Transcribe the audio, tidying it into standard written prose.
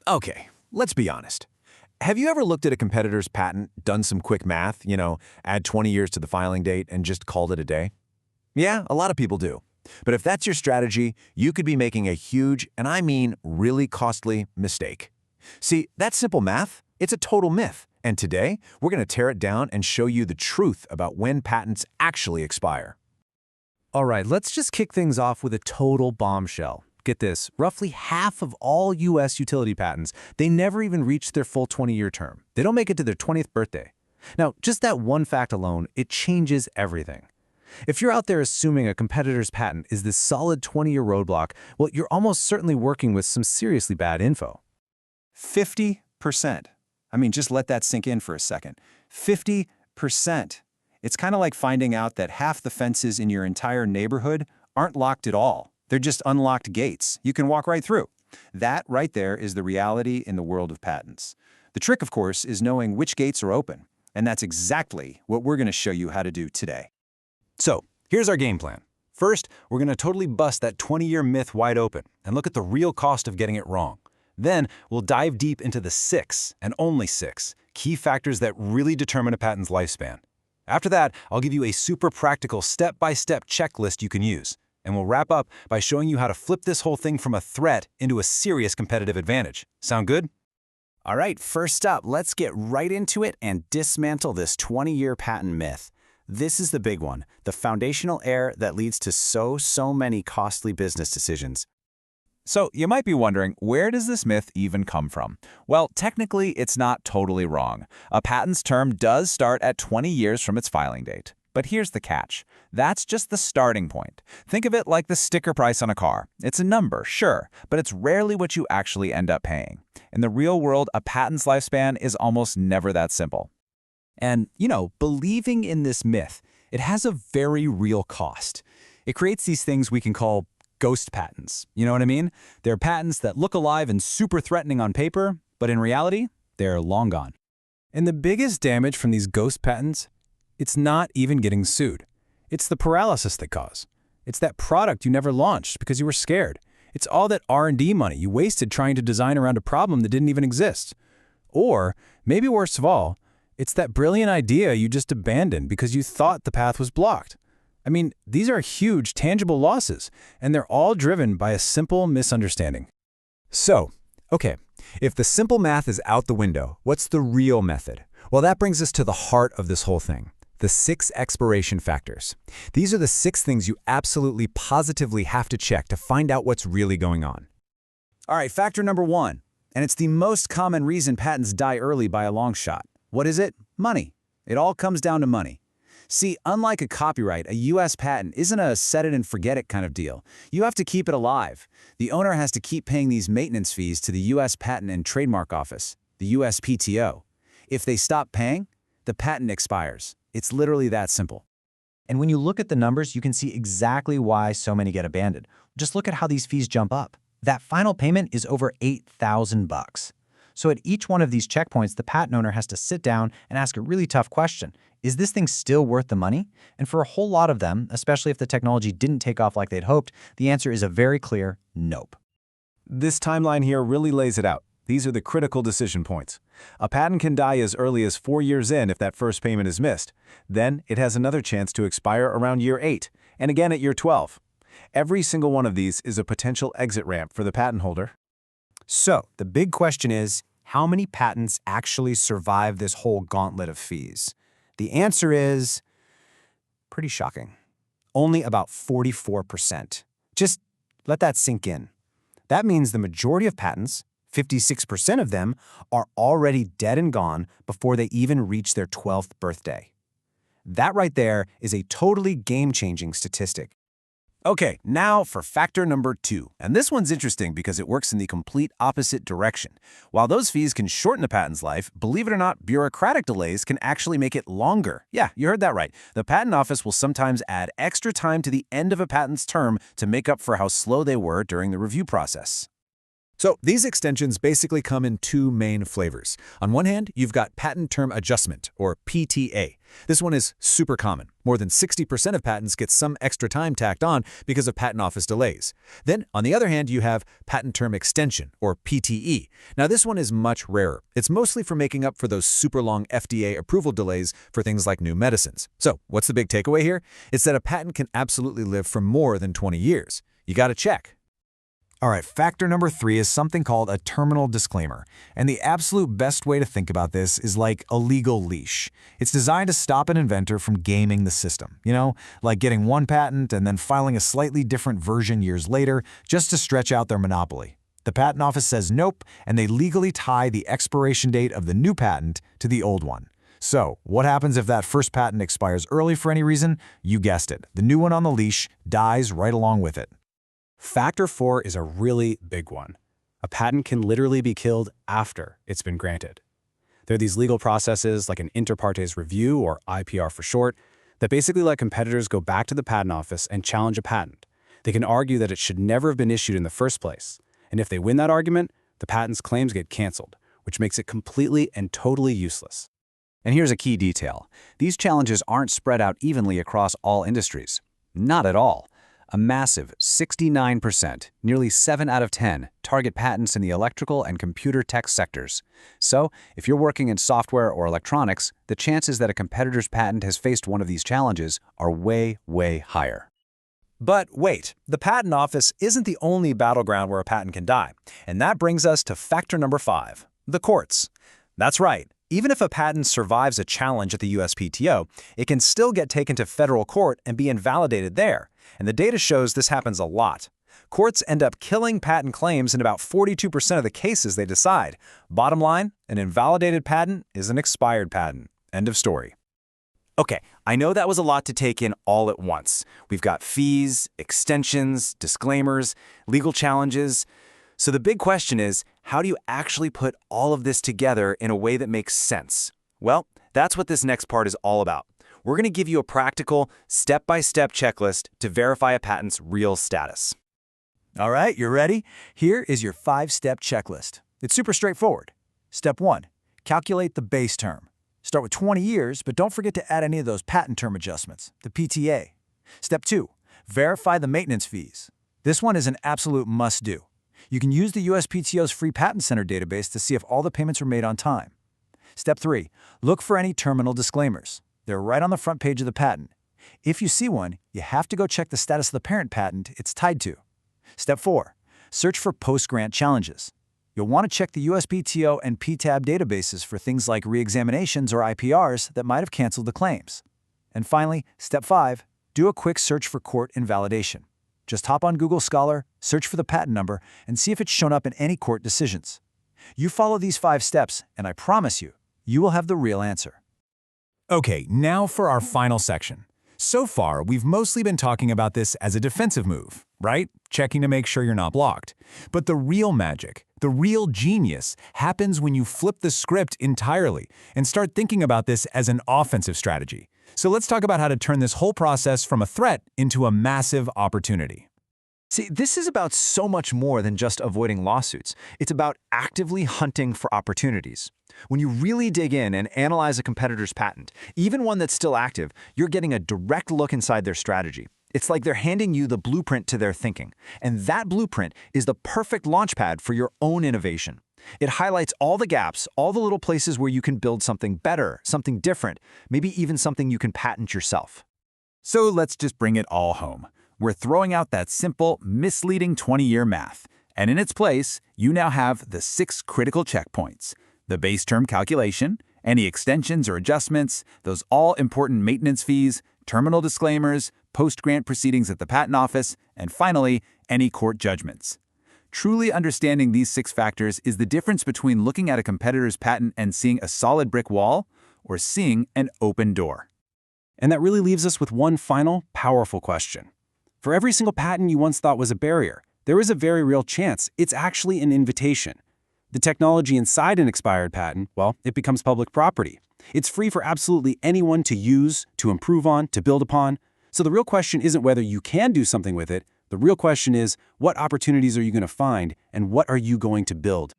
Okay, let's be honest. Have you ever looked at a competitor's patent, done some quick math, add 20 years to the filing date, and just called it a day? Yeah, a lot of people do. But if that's your strategy, you could be making a huge, and I mean really costly, mistake. See, that simple math, it's a total myth. And today, we're going to tear it down and show you the truth about when patents actually expire. All right, let's just kick things off with a total bombshell. Get this, roughly half of all U.S. utility patents, they never even reach their full 20-year term. They don't make it to their 20th birthday. Now, just that one fact alone, it changes everything. If you're out there assuming a competitor's patent is this solid 20-year roadblock, well, you're almost certainly working with some seriously bad info. 50%. I mean, just let that sink in for a second. 50%. It's kind of like finding out that half the fences in your entire neighborhood aren't locked at all. They're just unlocked gates. You can walk right through. That right there is the reality in the world of patents. The trick, of course, is knowing which gates are open. And that's exactly what we're going to show you how to do today. So, here's our game plan. First, we're going to totally bust that 20-year myth wide open and look at the real cost of getting it wrong. Then, we'll dive deep into the 6, and only 6, key factors that really determine a patent's lifespan. After that, I'll give you a super practical step-by-step checklist you can use. And we'll wrap up by showing you how to flip this whole thing from a threat into a serious competitive advantage. Sound good? All right, first up, let's get right into it and dismantle this 20-year patent myth. This is the big one, the foundational error that leads to so many costly business decisions. So you might be wondering, where does this myth even come from? Well, technically, it's not totally wrong. A patent's term does start at 20 years from its filing date. But here's the catch. That's just the starting point. Think of it like the sticker price on a car. It's a number, sure, but it's rarely what you actually end up paying. In the real world, a patent's lifespan is almost never that simple. And, believing in this myth, it has a very real cost. It creates these things we can call ghost patents. You know what I mean? They're patents that look alive and super threatening on paper, but in reality, they're long gone. And the biggest damage from these ghost patents, it's not even getting sued. It's the paralysis they cause. It's that product you never launched because you were scared. It's all that R&D money you wasted trying to design around a problem that didn't even exist. Or, maybe worst of all, it's that brilliant idea you just abandoned because you thought the path was blocked. I mean, these are huge, tangible losses, and they're all driven by a simple misunderstanding. So, okay, if the simple math is out the window, what's the real method? Well, that brings us to the heart of this whole thing. The 6 expiration factors. These are the 6 things you absolutely positively have to check to find out what's really going on. All right, factor number 1, and it's the most common reason patents die early by a long shot. What is it? Money. It all comes down to money. See, unlike a copyright, a U.S. patent isn't a set-it-and-forget-it kind of deal. You have to keep it alive. The owner has to keep paying these maintenance fees to the U.S. Patent and Trademark Office, the USPTO. If they stop paying, the patent expires. It's literally that simple. And when you look at the numbers, you can see exactly why so many get abandoned. Just look at how these fees jump up. That final payment is over $8,000. So at each one of these checkpoints, the patent owner has to sit down and ask a really tough question. Is this thing still worth the money? And for a whole lot of them, especially if the technology didn't take off like they'd hoped, the answer is a very clear nope. This timeline here really lays it out. These are the critical decision points. A patent can die as early as 4 years in if that first payment is missed. Then it has another chance to expire around year 8, and again at year 12. Every single one of these is a potential exit ramp for the patent holder. So, the big question is, how many patents actually survive this whole gauntlet of fees? The answer is pretty shocking. Only about 44%. Just let that sink in. That means the majority of patents, 56% of them, are already dead and gone before they even reach their 12th birthday. That right there is a totally game-changing statistic. Okay, now for factor number 2. And this one's interesting because it works in the complete opposite direction. While those fees can shorten a patent's life, believe it or not, bureaucratic delays can actually make it longer. Yeah, you heard that right. The patent office will sometimes add extra time to the end of a patent's term to make up for how slow they were during the review process. So these extensions basically come in two main flavors. On one hand, you've got patent term adjustment, or PTA. This one is super common. More than 60% of patents get some extra time tacked on because of patent office delays. Then, on the other hand, you have patent term extension, or PTE. Now this one is much rarer. It's mostly for making up for those super long FDA approval delays for things like new medicines. So what's the big takeaway here? It's that a patent can absolutely live for more than 20 years. You gotta check. All right, factor number 3 is something called a terminal disclaimer. And the absolute best way to think about this is like a legal leash. It's designed to stop an inventor from gaming the system, like getting one patent and then filing a slightly different version years later just to stretch out their monopoly. The patent office says nope, and they legally tie the expiration date of the new patent to the old one. So, what happens if that first patent expires early for any reason? You guessed it. The new one on the leash dies right along with it. Factor 4 is a really big one. A patent can literally be killed after it's been granted. There are these legal processes like an inter partes review, or IPR for short, that basically let competitors go back to the patent office and challenge a patent. They can argue that it should never have been issued in the first place. And if they win that argument, the patent's claims get canceled, which makes it completely and totally useless. And here's a key detail. These challenges aren't spread out evenly across all industries. Not at all. A massive 69%, nearly 7 out of 10, target patents in the electrical and computer tech sectors. So, if you're working in software or electronics, the chances that a competitor's patent has faced one of these challenges are way, way higher. But wait, the patent office isn't the only battleground where a patent can die. And that brings us to factor number 5, the courts. That's right. Even if a patent survives a challenge at the USPTO, it can still get taken to federal court and be invalidated there. And the data shows this happens a lot. Courts end up killing patent claims in about 42% of the cases they decide. Bottom line, an invalidated patent is an expired patent. End of story. Okay, I know that was a lot to take in all at once. We've got fees, extensions, disclaimers, legal challenges. So the big question is, how do you actually put all of this together in a way that makes sense? Well, that's what this next part is all about. We're going to give you a practical, step-by-step checklist to verify a patent's real status. All right, you're ready? Here is your 5-step checklist. It's super straightforward. Step 1, calculate the base term. Start with 20 years, but don't forget to add any of those patent term adjustments, the PTA. Step 2, verify the maintenance fees. This one is an absolute must-do. You can use the USPTO's free patent center database to see if all the payments were made on time. Step 3, look for any terminal disclaimers. They're right on the front page of the patent. If you see one, you have to go check the status of the parent patent it's tied to. Step 4, search for post-grant challenges. You'll want to check the USPTO and PTAB databases for things like reexaminations or IPRs that might have canceled the claims. And finally, Step 5, do a quick search for court invalidation. Just hop on Google Scholar, search for the patent number, and see if it's shown up in any court decisions. You follow these 5 steps, and I promise you, you will have the real answer. Okay, now for our final section. So far, we've mostly been talking about this as a defensive move, right? Checking to make sure you're not blocked. But the real magic, the real genius, happens when you flip the script entirely and start thinking about this as an offensive strategy. So let's talk about how to turn this whole process from a threat into a massive opportunity. See, this is about so much more than just avoiding lawsuits. It's about actively hunting for opportunities. When you really dig in and analyze a competitor's patent, even one that's still active, you're getting a direct look inside their strategy. It's like they're handing you the blueprint to their thinking. And that blueprint is the perfect launchpad for your own innovation. It highlights all the gaps, all the little places where you can build something better, something different, maybe even something you can patent yourself. So let's just bring it all home. We're throwing out that simple, misleading 20-year math. And in its place, you now have the 6 critical checkpoints. The base term calculation, any extensions or adjustments, those all-important maintenance fees, terminal disclaimers, post-grant proceedings at the patent office, and finally, any court judgments. Truly understanding these 6 factors is the difference between looking at a competitor's patent and seeing a solid brick wall or seeing an open door. And that really leaves us with one final, powerful question. For every single patent you once thought was a barrier, there is a very real chance it's actually an invitation. The technology inside an expired patent, well, it becomes public property. It's free for absolutely anyone to use, to improve on, to build upon. So the real question isn't whether you can do something with it, The real question is, what opportunities are you going to find and what are you going to build?